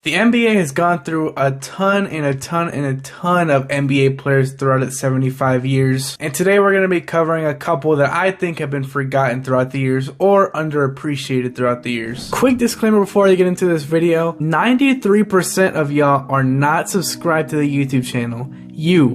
The NBA has gone through a ton of NBA players throughout its 75 years, and today we're going to be covering a couple that I think have been forgotten throughout the years or underappreciated throughout the years. Quick disclaimer before I get into this video, 93% of y'all are not subscribed to the YouTube channel.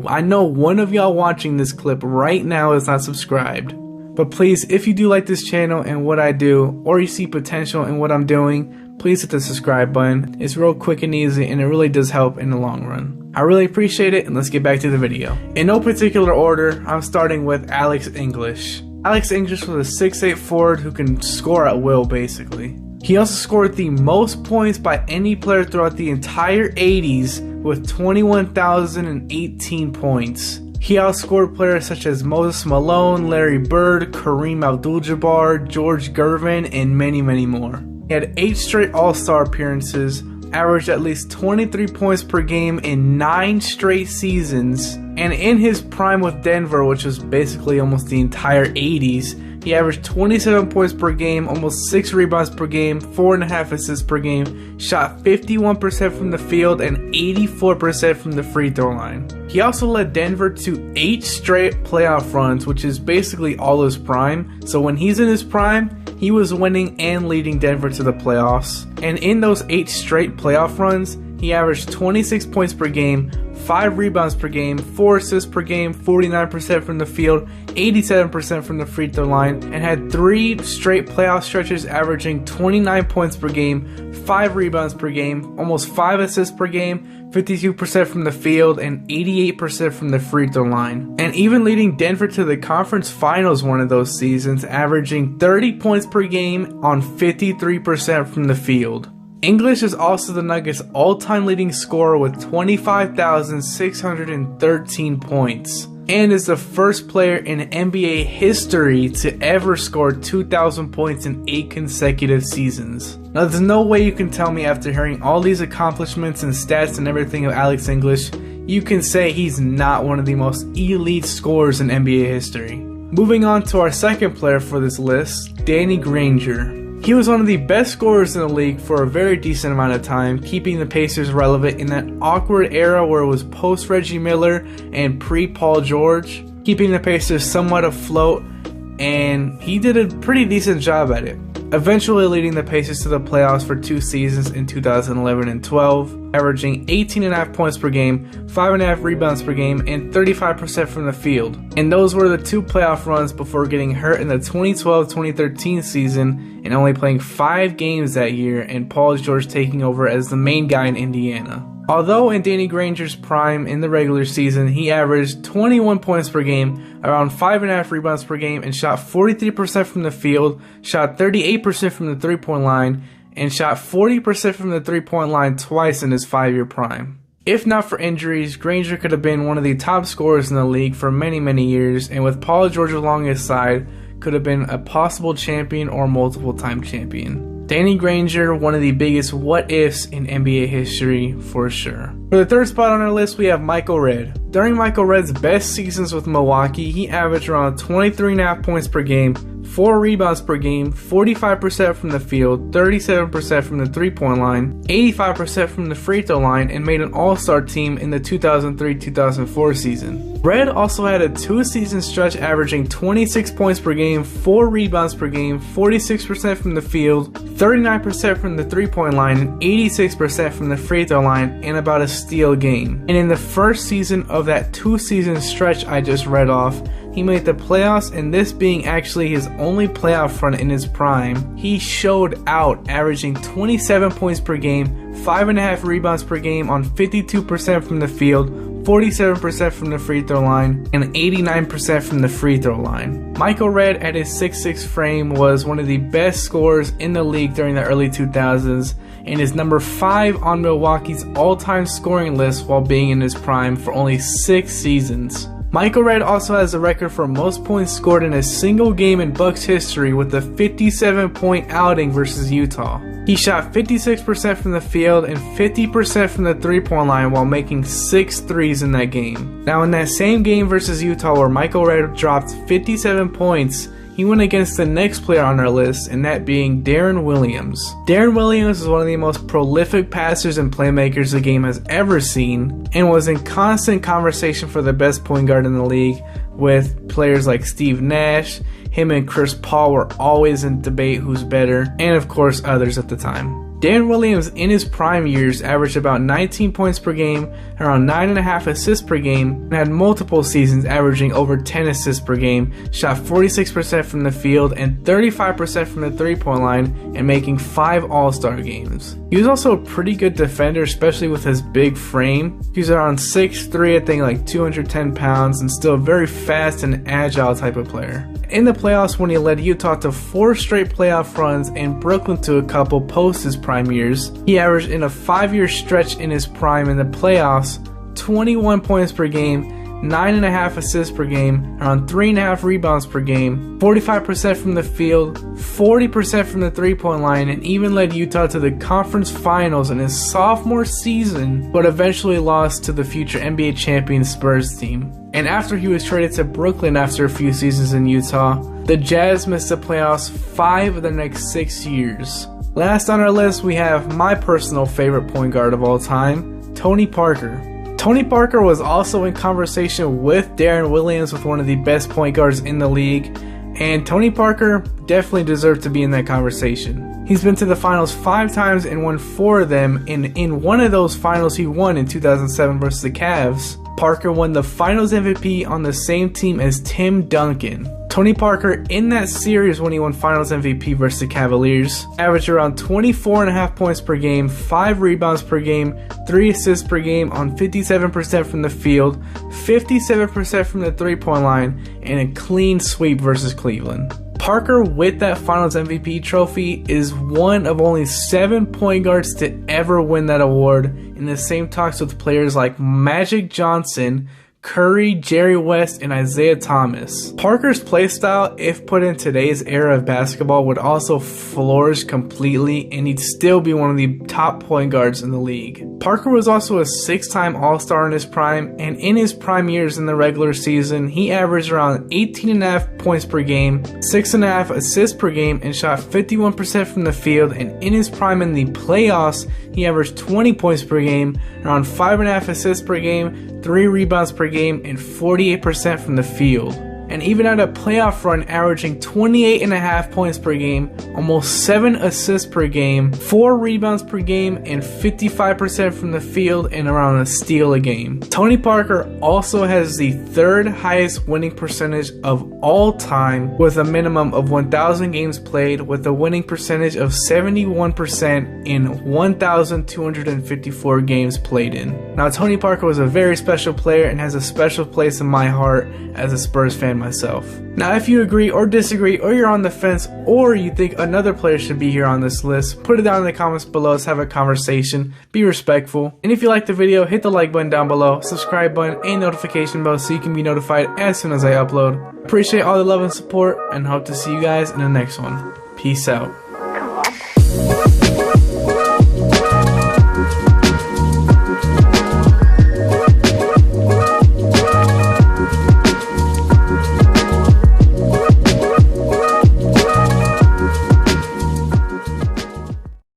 I know one of y'all watching this clip right now is not subscribed. But please, if you do like this channel and what I do, or you see potential in what I'm doing, please hit the subscribe button. It's real quick and easy, and it really does help in the long run. I really appreciate it, and let's get back to the video. In no particular order, I'm starting with Alex English. Alex English was a 6'8" forward who can score at will, basically. He also scored the most points by any player throughout the entire 80s with 21,018 points. He outscored players such as Moses Malone, Larry Bird, Kareem Abdul-Jabbar, George Gervin, and many more. He had 8 straight All-Star appearances, averaged at least 23 points per game in 9 straight seasons, and in his prime with Denver, which was basically almost the entire 80s, he averaged 27 points per game, almost 6 rebounds per game, 4.5 assists per game, shot 51% from the field and 84% from the free throw line. He also led Denver to 8 straight playoff runs, which is basically all his prime. So when he's in his prime, he was winning and leading Denver to the playoffs. And in those 8 straight playoff runs, he averaged 26 points per game, 5 rebounds per game, 4 assists per game, 49% from the field, 87% from the free throw line, and had 3 straight playoff stretches averaging 29 points per game, 5 rebounds per game, almost 5 assists per game, 52% from the field, and 88% from the free throw line. And even leading Denver to the conference finals one of those seasons, averaging 30 points per game on 53% from the field. English is also the Nuggets' all-time leading scorer with 25,613 points, and is the first player in NBA history to ever score 2,000 points in 8 consecutive seasons. Now, there's no way you can tell me after hearing all these accomplishments and stats and everything of Alex English, you can say he's not one of the most elite scorers in NBA history. Moving on to our second player for this list, Danny Granger. He was one of the best scorers in the league for a very decent amount of time, keeping the Pacers relevant in that awkward era where it was post Reggie Miller and pre Paul George, keeping the Pacers somewhat afloat, and he did a pretty decent job at it. Eventually leading the Pacers to the playoffs for 2 seasons in 2011 and 12, averaging 18.5 points per game, 5.5 rebounds per game, and 35% from the field. And those were the 2 playoff runs before getting hurt in the 2012-2013 season and only playing 5 games that year, and Paul George taking over as the main guy in Indiana. Although in Danny Granger's prime in the regular season, he averaged 21 points per game, around 5.5 rebounds per game, and shot 43% from the field, shot 38% from the three-point line, and shot 40% from the three-point line twice in his 5-year prime. If not for injuries, Granger could have been one of the top scorers in the league for many years, and with Paul George along his side, could have been a possible champion or multiple-time champion. Danny Granger, one of the biggest what-ifs in NBA history for sure. For the third spot on our list, we have Michael Redd. During Michael Redd's best seasons with Milwaukee, he averaged around 23.5 points per game, 4 rebounds per game, 45% from the field, 37% from the three-point line, 85% from the free throw line, and made an all-star team in the 2003-2004 season. Redd also had a 2-season stretch averaging 26 points per game, 4 rebounds per game, 46% from the field, 39% from the three-point line, and 86% from the free throw line, and about a steal a game. And in the first season of that 2-season stretch I just read off, he made the playoffs, and this being actually his only playoff run in his prime, he showed out, averaging 27 points per game, 5.5 rebounds per game on 52% from the field, 47% from the free throw line, and 89% from the free throw line. Michael Redd at his 6'6" frame was one of the best scorers in the league during the early 2000s, and is number 5 on Milwaukee's all-time scoring list while being in his prime for only 6 seasons. Michael Redd also has the record for most points scored in a single game in Bucks history with a 57-point outing versus Utah. He shot 56% from the field and 50% from the three-point line while making 6 threes in that game. Now in that same game versus Utah where Michael Redd dropped 57 points, he went against the next player on our list, and that being Darren Williams. Darren Williams is one of the most prolific passers and playmakers the game has ever seen, and was in constant conversation for the best point guard in the league with players like Steve Nash. Him and Chris Paul were always in debate who's better, and of course others at the time. Darren Williams in his prime years averaged about 19 points per game, around 9.5 assists per game, and had multiple seasons averaging over 10 assists per game, shot 46% from the field and 35% from the three-point line, and making 5 All-Star games. He was also a pretty good defender, especially with his big frame. He was around 6'3", I think like 210 pounds, and still a very fast and agile type of player. In the playoffs, when he led Utah to 4 straight playoff runs and Brooklyn to a couple post his prime years, he averaged in a 5-year stretch in his prime in the playoffs 21 points per game, 9.5 assists per game, around 3.5 rebounds per game, 45% from the field, 40% from the three-point line, and even led Utah to the conference finals in his sophomore season, but eventually lost to the future NBA champion Spurs team. And after he was traded to Brooklyn after a few seasons in Utah, the Jazz missed the playoffs 5 of the next 6 years. Last on our list, we have my personal favorite point guard of all time, Tony Parker. Tony Parker was also in conversation with Darren Williams with one of the best point guards in the league, and Tony Parker definitely deserved to be in that conversation. He's been to the finals 5 times and won 4 of them, and in one of those finals he won in 2007 versus the Cavs. Parker won the finals MVP on the same team as Tim Duncan. Tony Parker, in that series when he won finals MVP versus the Cavaliers, averaged around 24.5 points per game, 5 rebounds per game, 3 assists per game on 57% from the field, 57% from the three-point line, and a clean sweep versus Cleveland. Parker, with that finals MVP trophy, is one of only 7 point guards to ever win that award, in the same talks with players like Magic Johnson, Curry, Jerry West, and Isaiah Thomas. Parker's playstyle, if put in today's era of basketball, would also flourish completely, and he'd still be one of the top point guards in the league. Parker was also a 6-time All-Star in his prime, and in his prime years in the regular season, he averaged around 18.5 points per game, 6.5 assists per game, and shot 51% from the field, and in his prime in the playoffs, he averaged 20 points per game, around 5.5 assists per game, 3 rebounds per game, and 48% from the field. And even at a playoff run, averaging 28.5 points per game, almost 7 assists per game, 4 rebounds per game, and 55% from the field, and around a steal a game. Tony Parker also has the 3rd highest winning percentage of all time, with a minimum of 1,000 games played, with a winning percentage of 71% in 1,254 games played in. Now, Tony Parker was a very special player and has a special place in my heart as a Spurs fan myself. Now, if you agree or disagree, or you're on the fence, or you think another player should be here on this list, put it down in the comments below. Let's have a conversation. Be respectful. And if you liked the video, hit the like button down below, subscribe button, and notification bell so you can be notified as soon as I upload. Appreciate all the love and support, and hope to see you guys in the next one. Peace out.